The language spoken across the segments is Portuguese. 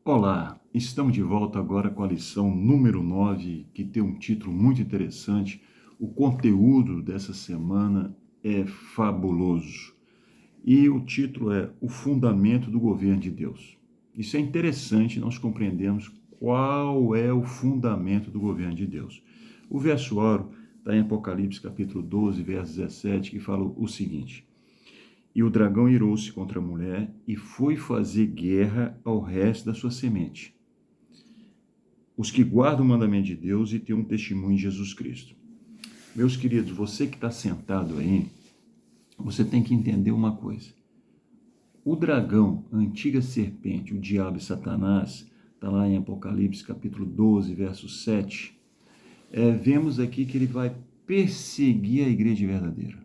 Olá, estamos de volta agora com a lição número 9, que tem um título muito interessante. O conteúdo dessa semana é fabuloso. E o título é O Fundamento do Governo de Deus. Isso é interessante, nós compreendemos qual é o fundamento do governo de Deus. O verso ouro está em Apocalipse capítulo 12, verso 17, que fala o seguinte: E o dragão irou-se contra a mulher e foi fazer guerra ao resto da sua semente, os que guardam o mandamento de Deus e têm um testemunho em Jesus Cristo. Meus queridos, você que está sentado aí, você tem que entender uma coisa. O dragão, a antiga serpente, o diabo e Satanás, está lá em Apocalipse capítulo 12, verso 7, vemos aqui que ele vai perseguir a igreja verdadeira.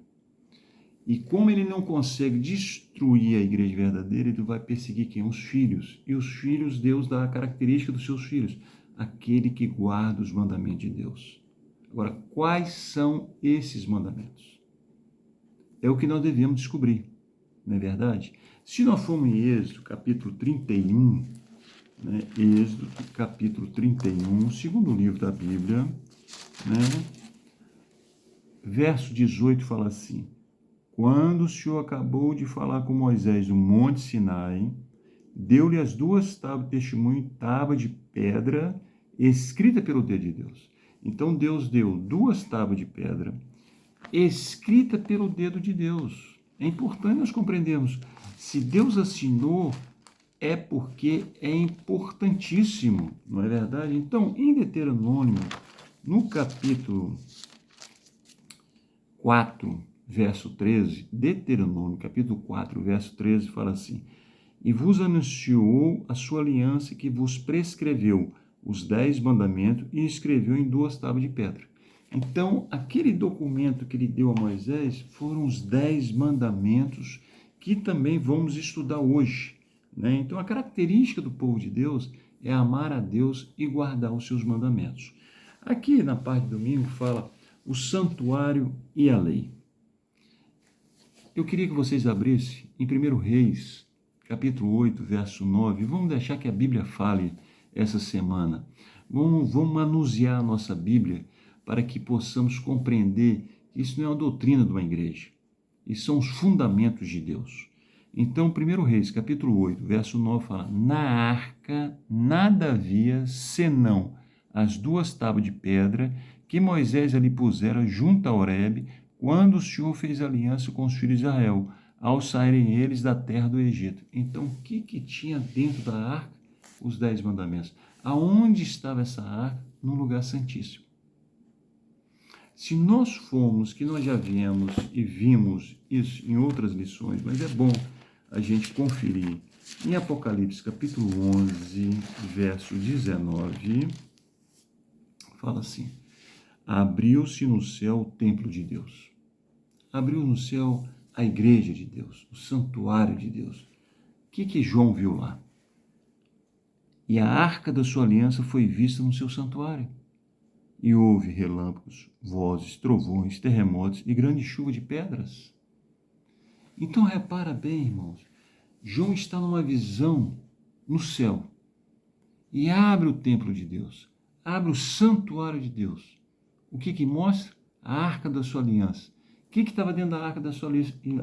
E como ele não consegue destruir a igreja verdadeira, ele vai perseguir quem? Os filhos. E os filhos, Deus dá a característica dos seus filhos: aquele que guarda os mandamentos de Deus. Agora, quais são esses mandamentos? É o que nós devemos descobrir, não é verdade? Se nós formos em Êxodo, capítulo 31, Êxodo, capítulo 31, segundo livro da Bíblia, verso 18 fala assim: Quando o Senhor acabou de falar com Moisés no Monte Sinai, deu-lhe as duas tábuas de testemunho, tábua de pedra, escrita pelo dedo de Deus. Então Deus deu duas tábuas de pedra, escrita pelo dedo de Deus. É importante nós compreendermos. Se Deus assinou, é porque é importantíssimo, não é verdade? Então, em Deuteronômio, no capítulo 4, verso 13, Deuteronômio, capítulo 4, verso 13, fala assim: E vos anunciou a sua aliança que vos prescreveu os 10 mandamentos e escreveu em duas tábuas de pedra. Então, aquele documento que ele deu a Moisés foram os 10 mandamentos que também vamos estudar hoje, né? Então, a característica do povo de Deus é amar a Deus e guardar os seus mandamentos. Aqui na parte do domingo fala o santuário e a lei. Eu queria que vocês abrissem em 1 Reis, capítulo 8, verso 9. Vamos deixar que a Bíblia fale essa semana. Vamos manusear a nossa Bíblia para que possamos compreender que isso não é uma doutrina de uma igreja. Isso são os fundamentos de Deus. Então, 1 Reis, capítulo 8, verso 9, fala: Na arca nada havia senão as duas tábuas de pedra que Moisés ali pusera junto a Horebe, quando o Senhor fez aliança com os filhos de Israel, ao saírem eles da terra do Egito. Então, o que tinha dentro da arca? Os 10 mandamentos. Aonde estava essa arca? No lugar santíssimo. Se nós formos, que nós já viemos e vimos isso em outras lições, mas é bom a gente conferir. Em Apocalipse, capítulo 11, verso 19, fala assim: Abriu-se no céu o templo de Deus. Abriu no céu a igreja de Deus, o santuário de Deus. O que João viu lá? E a arca da sua aliança foi vista no seu santuário. E houve relâmpagos, vozes, trovões, terremotos e grande chuva de pedras. Então repara bem, irmãos, João está numa visão no céu e abre o templo de Deus, abre o santuário de Deus. O que mostra? A arca da sua aliança. O que estava dentro da arca da sua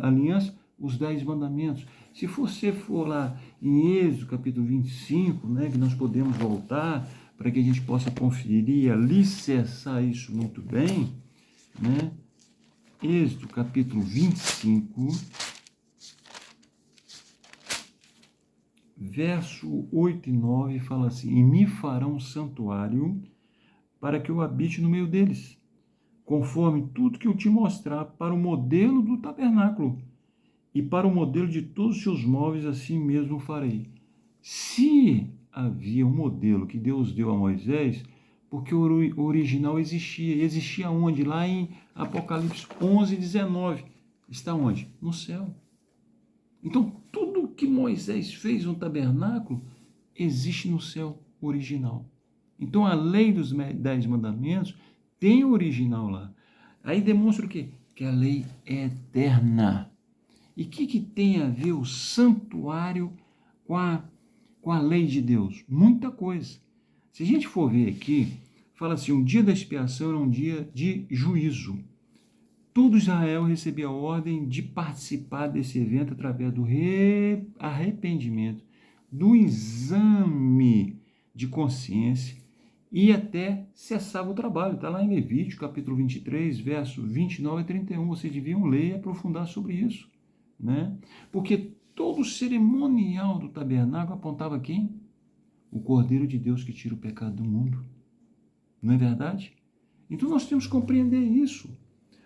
aliança? Os 10 mandamentos. Se você for lá em Êxodo, capítulo 25, que nós podemos voltar para que a gente possa conferir e alicerçar isso muito bem, Êxodo, capítulo 25, verso 8 e 9, fala assim: E me farão um santuário para que eu habite no meio deles, conforme tudo que eu te mostrar, para o modelo do tabernáculo e para o modelo de todos os seus móveis, assim mesmo farei. Se havia um modelo que Deus deu a Moisés, porque o original existia. Existia onde? Lá em Apocalipse 11, 19. Está onde? No céu. Então, tudo que Moisés fez no tabernáculo existe no céu original. Então, a lei dos 10 mandamentos tem o original lá. Aí demonstra o quê? Que a lei é eterna. E o que tem a ver o santuário com com a lei de Deus? Muita coisa. Se a gente for ver aqui, fala assim, o dia da expiação era um dia de juízo. Todo Israel recebia a ordem de participar desse evento através do arrependimento, do exame de consciência e até cessava o trabalho. Está lá em Levítico, capítulo 23, verso 29 a 31. Vocês deviam ler e aprofundar sobre isso, né? Porque todo o cerimonial do tabernáculo apontava quem? O Cordeiro de Deus que tira o pecado do mundo. Não é verdade? Então nós temos que compreender isso.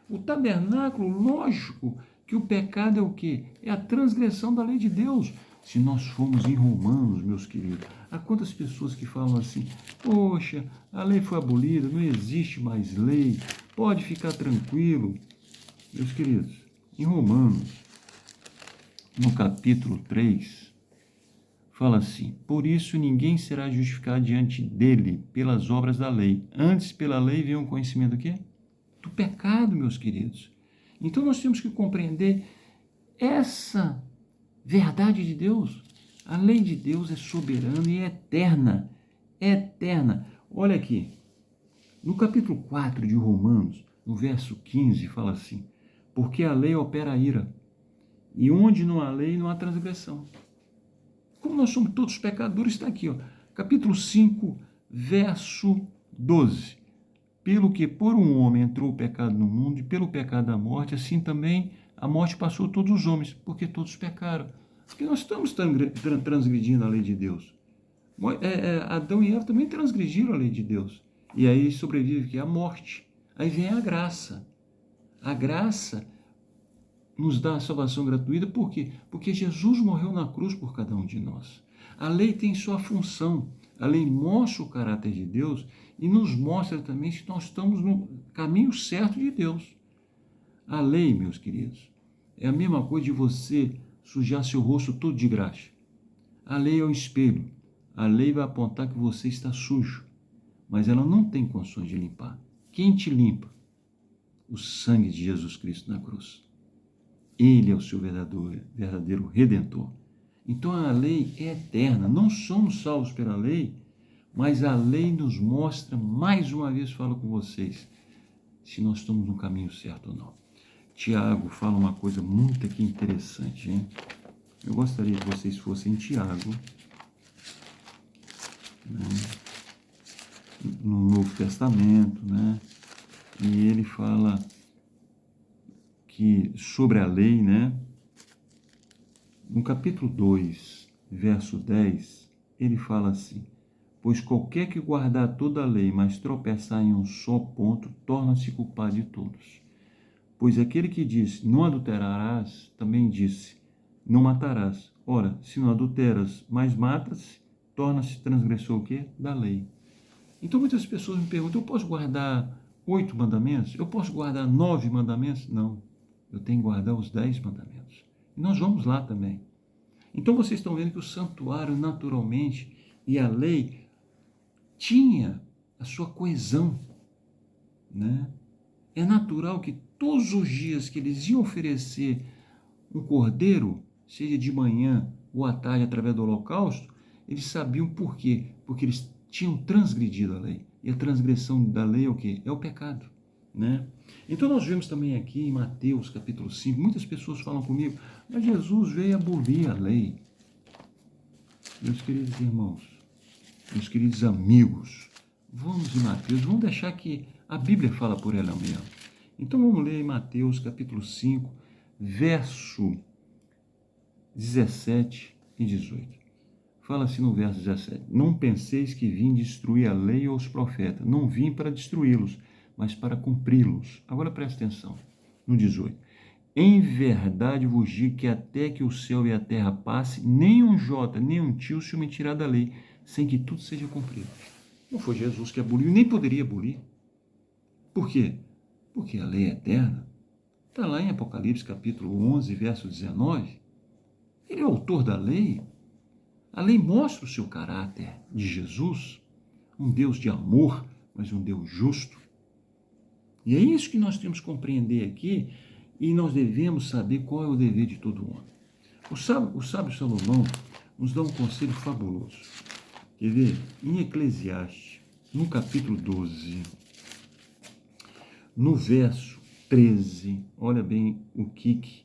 O tabernáculo, lógico que o pecado é o quê? É a transgressão da lei de Deus. Se nós formos em Romanos, meus queridos, há quantas pessoas que falam assim, poxa, a lei foi abolida, não existe mais lei, pode ficar tranquilo. Meus queridos, em Romanos, no capítulo 3, fala assim, por isso ninguém será justificado diante dele pelas obras da lei. Antes, pela lei, veio um conhecimento do quê? Do pecado, meus queridos. Então nós temos que compreender essa verdade de Deus. A lei de Deus é soberana e é eterna. É eterna. Olha aqui, no capítulo 4 de Romanos, no verso 15, fala assim, porque a lei opera a ira, e onde não há lei, não há transgressão. Como nós somos todos pecadores, está aqui, ó, capítulo 5, verso 12. Pelo que por um homem entrou o pecado no mundo, e pelo pecado a morte, assim também a morte passou a todos os homens, porque todos pecaram. Porque nós estamos transgredindo a lei de Deus. Adão e Eva também transgrediram a lei de Deus. E aí sobrevive que a morte. Aí vem a graça. A graça nos dá a salvação gratuita, por quê? Porque Jesus morreu na cruz por cada um de nós. A lei tem sua função. A lei mostra o caráter de Deus e nos mostra também se nós estamos no caminho certo de Deus. A lei, meus queridos, é a mesma coisa de você sujar seu rosto todo de graxa. A lei é o espelho. A lei vai apontar que você está sujo, mas ela não tem condições de limpar. Quem te limpa? O sangue de Jesus Cristo na cruz. Ele é o seu verdadeiro redentor. Então a lei é eterna. Não somos salvos pela lei, mas a lei nos mostra, mais uma vez falo com vocês, se nós estamos no caminho certo ou não. Tiago fala uma coisa muito aqui interessante, hein? Eu gostaria que vocês fossem Tiago, né? No Novo Testamento, né? E ele fala que sobre a lei, né? No capítulo 2, verso 10, ele fala assim, pois qualquer que guardar toda a lei, mas tropeçar em um só ponto, torna-se culpado de todos. Pois aquele que disse, não adulterarás, também disse, não matarás. Ora, se não adulteras, mas matas, torna-se transgressor o quê? Da lei. Então muitas pessoas me perguntam, eu posso guardar 8 mandamentos? Eu posso guardar 9 mandamentos? Não, eu tenho que guardar os 10 mandamentos. E nós vamos lá também. Então vocês estão vendo que o santuário naturalmente e a lei tinha a sua coesão, né? É natural que todos os dias que eles iam oferecer um cordeiro, seja de manhã ou à tarde através do holocausto, eles sabiam por quê? Porque eles tinham transgredido a lei. E a transgressão da lei é o quê? É o pecado, né? Então nós vemos também aqui em Mateus capítulo 5, muitas pessoas falam comigo, mas Jesus veio abolir a lei. Meus queridos irmãos, meus queridos amigos, vamos em Mateus, vamos deixar que a Bíblia fala por ela mesma. Então vamos ler em Mateus capítulo 5, verso 17 e 18. Fala assim no verso 17, não penseis que vim destruir a lei ou os profetas, não vim para destruí-los, mas para cumpri-los. Agora presta atenção, no 18. Em verdade vos digo que até que o céu e a terra passe, nem um jota, nem um tio se omitirá da lei, sem que tudo seja cumprido. Não foi Jesus que aboliu, nem poderia abolir. Por quê? Porque a lei é eterna. Está lá em Apocalipse capítulo 11, verso 19. Ele é o autor da lei. A lei mostra o seu caráter de Jesus, um Deus de amor, mas um Deus justo. E é isso que nós temos que compreender aqui, e nós devemos saber qual é o dever de todo homem. O sábio Salomão nos dá um conselho fabuloso. Quer ver? Em Eclesiastes, no capítulo 12, no verso 13, olha bem o que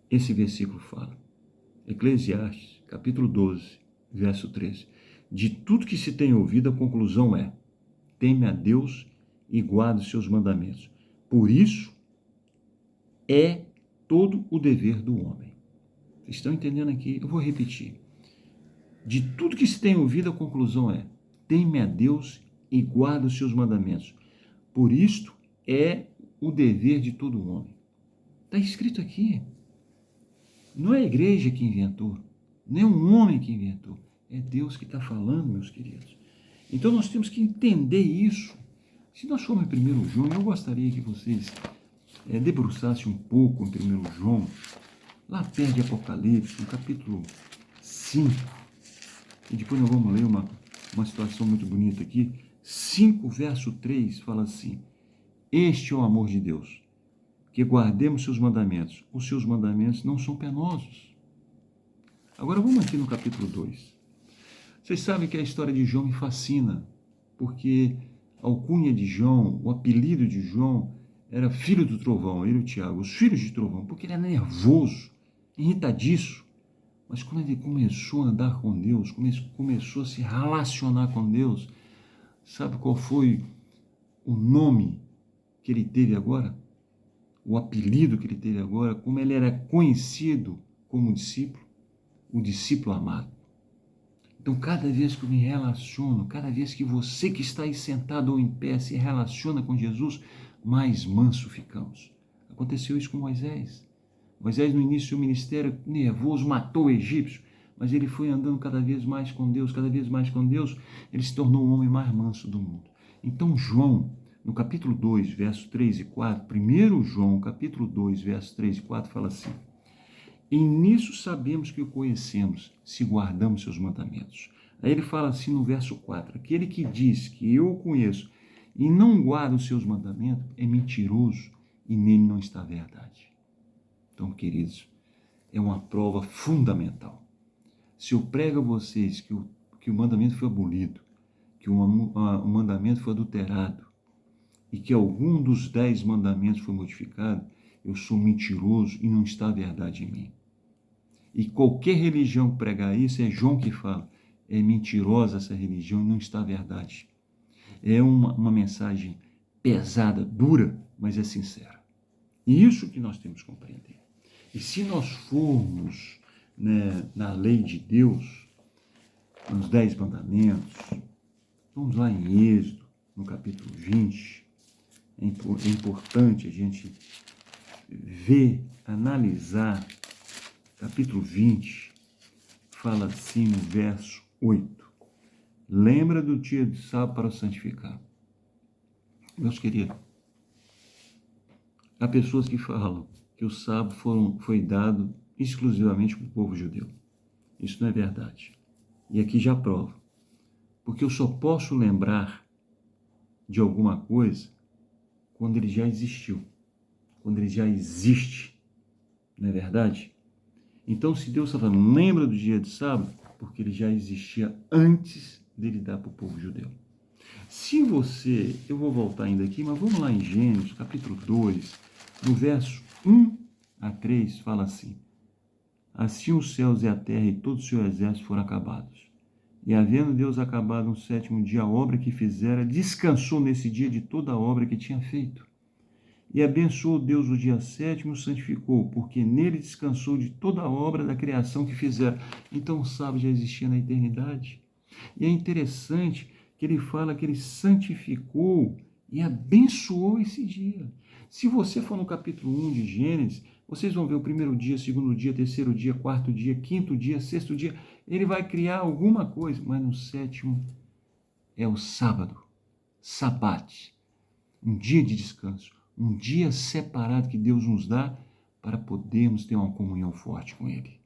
esse versículo fala. Eclesiastes, capítulo 12, verso 13. De tudo que se tem ouvido, a conclusão é: teme a Deus e guarde os seus mandamentos. Por isso é todo o dever do homem. Vocês estão entendendo aqui? Eu vou repetir. De tudo que se tem ouvido, a conclusão é: teme a Deus e guarda os seus mandamentos. Por isto é o dever de todo homem. Está escrito aqui. Não é a igreja que inventou, nem um homem que inventou. É Deus que está falando, meus queridos. Então nós temos que entender isso. Se nós formos em 1 João, eu gostaria que vocês debruçassem um pouco em 1 João, lá perto de Apocalipse, no capítulo 5. E depois nós vamos ler uma situação muito bonita aqui. 5, verso 3, fala assim: este é o amor de Deus, que guardemos seus mandamentos. Os seus mandamentos não são penosos. Agora vamos aqui no capítulo 2. Vocês sabem que a história de João me fascina, porque a alcunha de João, o apelido de João, era filho do trovão, ele e o Tiago, os filhos de trovão, porque ele era nervoso, irritadiço. Mas quando ele começou a andar com Deus, começou a se relacionar com Deus, sabe qual foi o nome que ele teve agora? O apelido que ele teve agora, como ele era conhecido como discípulo, o discípulo amado. Então, cada vez que eu me relaciono, cada vez que você que está aí sentado ou em pé se relaciona com Jesus, mais manso ficamos. Aconteceu isso com Moisés. Moisés, no início do seu ministério, nervoso, matou o egípcio, mas ele foi andando cada vez mais com Deus, ele se tornou o homem mais manso do mundo. Então, João, no capítulo 2, versos 3 e 4, 1 João, capítulo 2, versos 3 e 4, fala assim: e nisso sabemos que o conhecemos, se guardamos seus mandamentos. Aí ele fala assim no verso 4, aquele que diz que eu o conheço e não guarda os seus mandamentos é mentiroso e nele não está a verdade. Então, queridos, é uma prova fundamental. Se eu prego a vocês que o mandamento foi abolido, que o mandamento foi adulterado e que algum dos 10 mandamentos foi modificado, eu sou mentiroso e não está a verdade em mim. E qualquer religião que pregar isso, é João que fala, é mentirosa essa religião e não está a verdade. É uma mensagem pesada, dura, mas é sincera. E isso que nós temos que compreender. E se nós formos na lei de Deus, nos 10 mandamentos, vamos lá em Êxodo, no capítulo 20, é importante a gente ver, analisar. Capítulo 20, fala assim no verso 8. Lembra do dia de sábado para o santificar. Meus queridos, há pessoas que falam que o sábado foi dado exclusivamente para o povo judeu. Isso não é verdade. E aqui já provo. Porque eu só posso lembrar de alguma coisa quando ele já existiu. Quando ele já existe. Não é verdade? Então, se Deus está falando, lembra do dia de sábado, porque ele já existia antes dele dar para o povo judeu. Se você, eu vou voltar ainda aqui, mas vamos lá em Gênesis, capítulo 2, no verso 1 a 3, fala assim: assim os céus e a terra e todo o seu exército foram acabados. E havendo Deus acabado no 7º dia a obra que fizera, descansou nesse dia de toda a obra que tinha feito. E abençoou Deus o dia 7º e o santificou, porque nele descansou de toda a obra da criação que fizera. Então o sábado já existia na eternidade. E é interessante que ele fala que ele santificou e abençoou esse dia. Se você for no capítulo 1 de Gênesis, vocês vão ver o 1º dia, 2º dia, 3º dia, 4º dia, 5º dia, 6º dia. Ele vai criar alguma coisa, mas no 7º é o sábado, sabate, um dia de descanso. Um dia separado que Deus nos dá para podermos ter uma comunhão forte com Ele.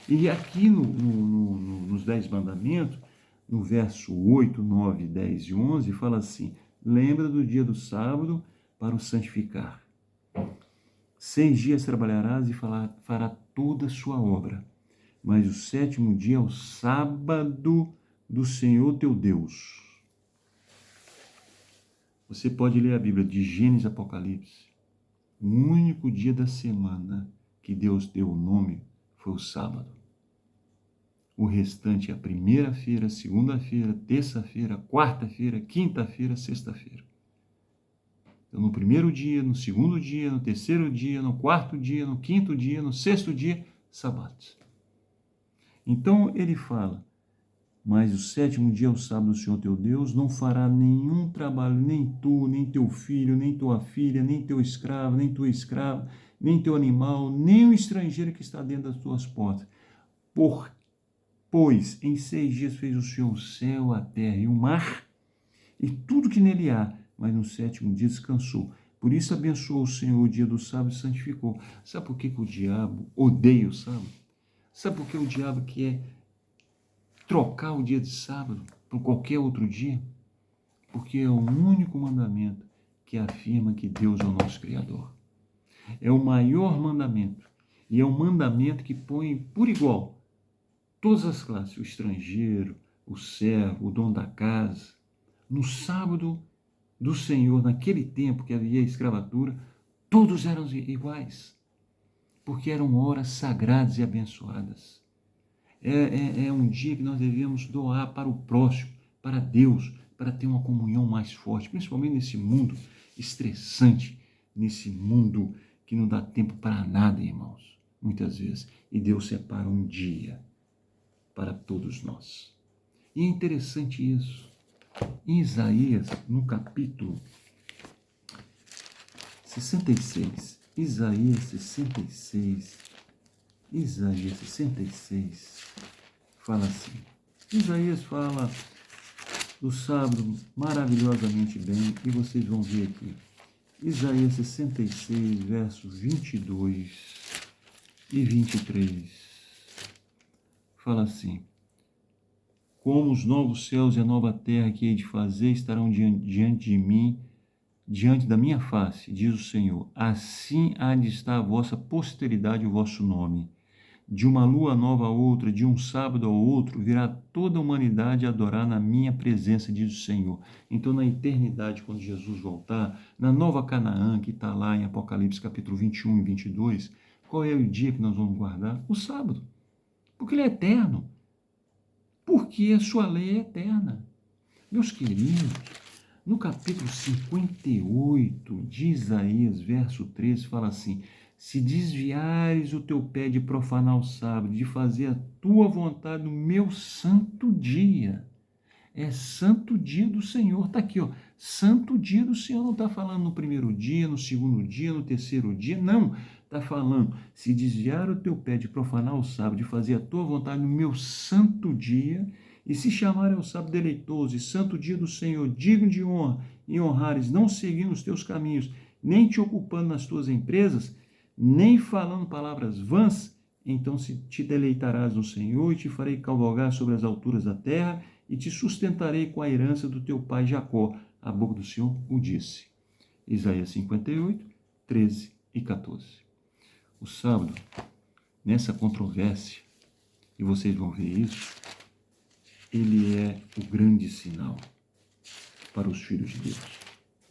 E aqui nos 10 mandamentos, no verso 8, 9, 10 e 11, fala assim: lembra do dia do sábado para o santificar. 6 dias trabalharás e fará toda a sua obra. mas o sétimo dia é o sábado do Senhor teu Deus. Você pode ler a Bíblia de Gênesis a Apocalipse. O único dia da semana que Deus deu o nome foi o sábado. O restante é a primeira-feira, segunda-feira, terça-feira, quarta-feira, quinta-feira, sexta-feira. Então, no primeiro dia, no segundo dia, no terceiro dia, no quarto dia, no quinto dia, no sexto dia, sábado. Então, ele fala, mas o sétimo dia é o sábado do Senhor teu Deus, não fará nenhum trabalho, nem tu, nem teu filho, nem tua filha, nem teu escravo, nem tua escrava, nem teu animal, nem o estrangeiro que está dentro das tuas portas. Pois em 6 dias fez o Senhor o céu, a terra e o mar, e tudo que nele há, mas no sétimo dia descansou. Por isso abençoou o Senhor o dia do sábado e santificou. Sabe por que o diabo odeia o sábado? Sabe por que o diabo quer trocar o dia de sábado por qualquer outro dia? Porque é o único mandamento que afirma que Deus é o nosso Criador. É o maior mandamento. E é um mandamento que põe por igual todas as classes, o estrangeiro, o servo, o dono da casa. No sábado do Senhor, naquele tempo que havia escravatura, todos eram iguais, porque eram horas sagradas e abençoadas. É um dia que nós devemos doar para o próximo, para Deus, para ter uma comunhão mais forte, principalmente nesse mundo estressante, nesse mundo que não dá tempo para nada, irmãos, muitas vezes. E Deus separa um dia para todos nós. E é interessante isso. Em Isaías, no capítulo 66, Isaías 66, fala assim. Isaías fala do sábado maravilhosamente bem, e vocês vão ver aqui. Isaías 66, versos 22 e 23. Fala assim: como os novos céus e a nova terra que hei de fazer estarão diante de mim, diante da minha face, diz o Senhor, assim há de estar a vossa posteridade e o vosso nome. De uma lua nova a outra, de um sábado ao outro, virá toda a humanidade a adorar na minha presença, diz o Senhor. Então, na eternidade, quando Jesus voltar, na nova Canaã, que está lá em Apocalipse capítulo 21 e 22, qual é o dia que nós vamos guardar? O sábado. Porque ele é eterno. Porque a sua lei é eterna. Meus queridos, no capítulo 58 de Isaías, verso 13, fala assim: se desviares o teu pé de profanar o sábado, de fazer a tua vontade no meu santo dia. É santo dia do Senhor. Está aqui, ó. Santo dia do Senhor. Não está falando no primeiro dia, no segundo dia, no terceiro dia. Não. Está falando, se desviar o teu pé de profanar o sábado, de fazer a tua vontade no meu santo dia, e se chamar ao sábado deleitoso e santo dia do Senhor, digno de honra, e honrares, não seguindo os teus caminhos, nem te ocupando nas tuas empresas, nem falando palavras vãs, então se te deleitarás no Senhor, e te farei cavalgar sobre as alturas da terra, e te sustentarei com a herança do teu pai Jacó. A boca do Senhor o disse. Isaías 58, 13 e 14. O sábado, nessa controvérsia, e vocês vão ver isso, ele é o grande sinal para os filhos de Deus.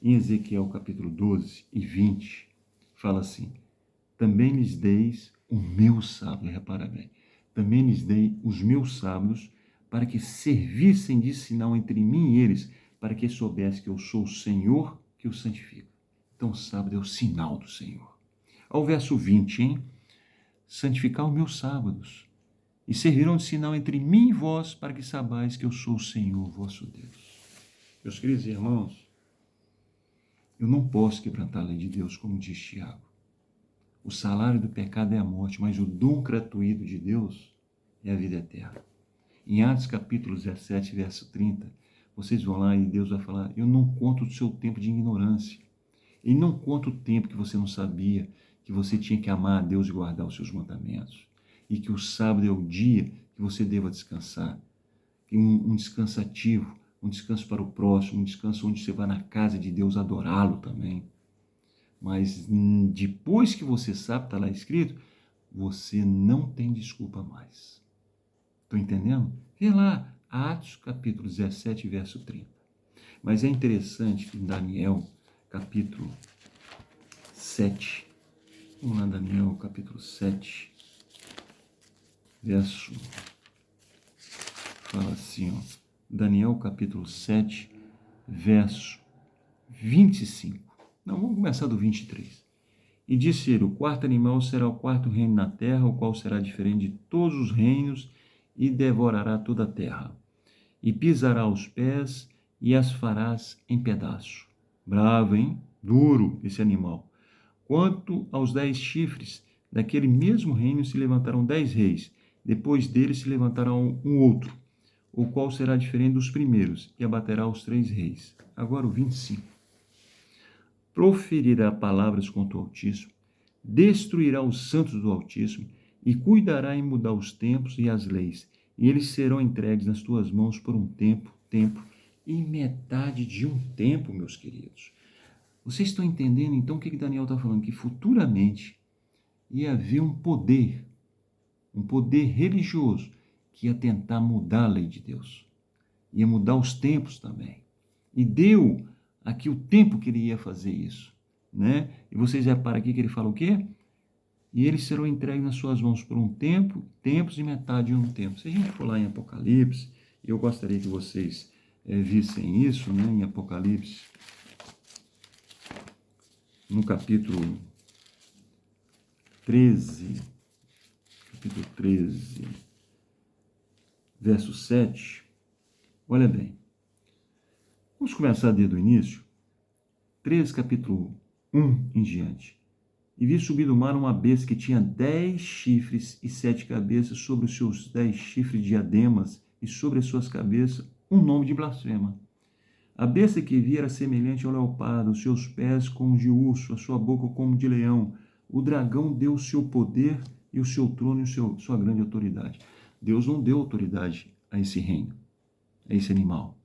Em Ezequiel capítulo 12 e 20, fala assim: também lhes deis o meu sábado, repara bem, também lhes dei os meus sábados, para que servissem de sinal entre mim e eles, para que soubesse que eu sou o Senhor que os santifica. Então o sábado é o sinal do Senhor. Ao verso 20, hein? Santificar os meus sábados, e servirão de sinal entre mim e vós, para que saibais que eu sou o Senhor vosso Deus. Meus queridos irmãos, eu não posso quebrantar a lei de Deus, como diz Tiago. O salário do pecado é a morte, mas o dom gratuito de Deus é a vida eterna. Em Atos capítulo 17, verso 30, vocês vão lá e Deus vai falar: eu não conto o seu tempo de ignorância. Ele não conta o tempo que você não sabia que você tinha que amar a Deus e guardar os seus mandamentos. E que o sábado é o dia que você deva descansar. Um descanso ativo, um descanso para o próximo, um descanso onde você vai na casa de Deus adorá-lo também. Mas depois que você sabe, está lá escrito, você não tem desculpa mais. Estão entendendo? Vê lá, Atos capítulo 17, verso 30. Mas é interessante que em Daniel capítulo 7, vamos lá, Daniel capítulo 7, verso, fala assim, ó, Daniel capítulo 7, verso 25. Não, vamos começar do 23. E disse ele, o quarto animal será o quarto reino na terra, o qual será diferente de todos os reinos e devorará toda a terra. E pisará os pés e as farás em pedaço. Bravo, hein? Duro esse animal. Quanto aos 10 chifres, daquele mesmo reino se levantarão 10 reis. Depois dele se levantará um outro, o qual será diferente dos primeiros, e abaterá os 3 reis. Agora o 25. Proferirá palavras contra o Altíssimo, destruirá os santos do Altíssimo, e cuidará em mudar os tempos e as leis, e eles serão entregues nas tuas mãos por um tempo e metade de um tempo, meus queridos. Vocês estão entendendo, então, o que Daniel está falando? Que futuramente ia haver um poder religioso, que ia tentar mudar a lei de Deus. Ia mudar os tempos também. E deu aqui o tempo que ele ia fazer isso, né? E vocês reparam aqui que ele fala o quê? E eles serão entregues nas suas mãos por um tempo, tempos e metade de um tempo. Se a gente for lá em Apocalipse, eu gostaria que vocês vissem isso, né? Em Apocalipse, no capítulo 13, verso 7, olha bem. Vamos começar desde o início. 13, capítulo 1 em diante. E vi subir do mar uma besta que tinha 10 chifres e 7 cabeças, sobre os seus 10 chifres diademas, e sobre as suas cabeças um nome de blasfema. A besta que vi era semelhante ao leopardo, os seus pés como de urso, a sua boca como de leão. O dragão deu o seu poder e o seu trono e sua grande autoridade. Deus não deu autoridade a esse reino, a esse animal.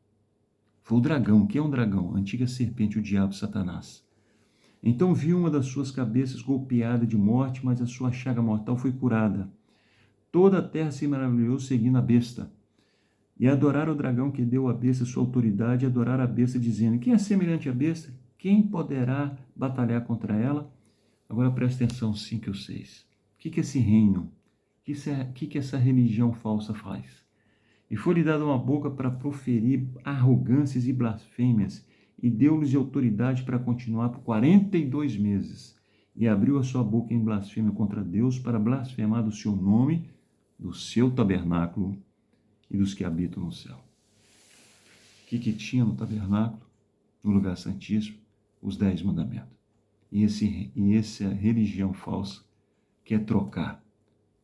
Foi o dragão. O que é um dragão? A antiga serpente, o diabo, Satanás. Então vi uma das suas cabeças golpeada de morte, mas a sua chaga mortal foi curada. Toda a terra se maravilhou seguindo a besta. E adoraram o dragão que deu à besta sua autoridade, e adoraram a besta, dizendo: quem é semelhante à besta? Quem poderá batalhar contra ela? Agora presta atenção, 5 ou 6. O que é esse reino? O que essa religião falsa faz? E foi-lhe dada uma boca para proferir arrogâncias e blasfêmias, e deu-lhes autoridade para continuar por 42 meses. E abriu a sua boca em blasfêmia contra Deus, para blasfemar do seu nome, do seu tabernáculo e dos que habitam no céu. O que tinha no tabernáculo, no lugar santíssimo? Os 10 mandamentos. E essa religião falsa quer trocar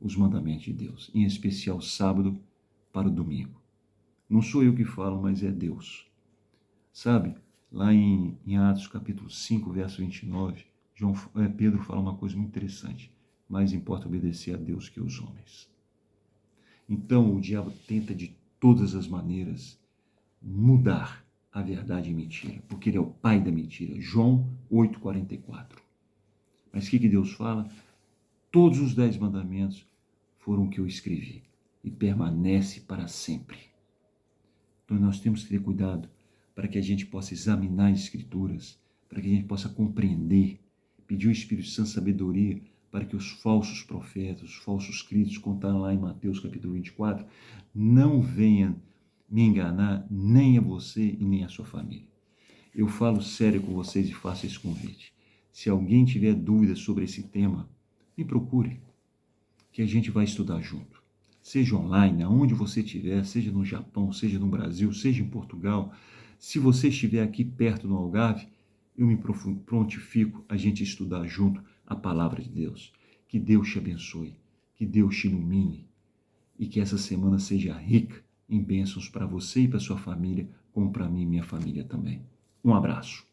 os mandamentos de Deus, em especial sábado para o domingo. Não sou eu que falo, mas é Deus. Sabe, lá em Atos capítulo 5, verso 29, Pedro fala uma coisa muito interessante: mais importa obedecer a Deus que aos homens. Então o diabo tenta de todas as maneiras mudar a verdade em mentira, porque ele é o pai da mentira. João 8,44. Mas o que Deus fala? Todos os 10 mandamentos foram o que eu escrevi e permanece para sempre. Então nós temos que ter cuidado para que a gente possa examinar as Escrituras, para que a gente possa compreender, pedir ao Espírito Santo sabedoria, para que os falsos profetas, os falsos cristos, contaram lá em Mateus capítulo 24, não venham me enganar nem a você e nem a sua família. Eu falo sério com vocês e faço esse convite. Se alguém tiver dúvidas sobre esse tema, me procure, que a gente vai estudar junto. Seja online, aonde você estiver, seja no Japão, seja no Brasil, seja em Portugal. Se você estiver aqui perto no Algarve, eu me prontifico a gente estudar junto a palavra de Deus. Que Deus te abençoe, que Deus te ilumine e que essa semana seja rica em bênçãos para você e para sua família, como para mim e minha família também. Um abraço.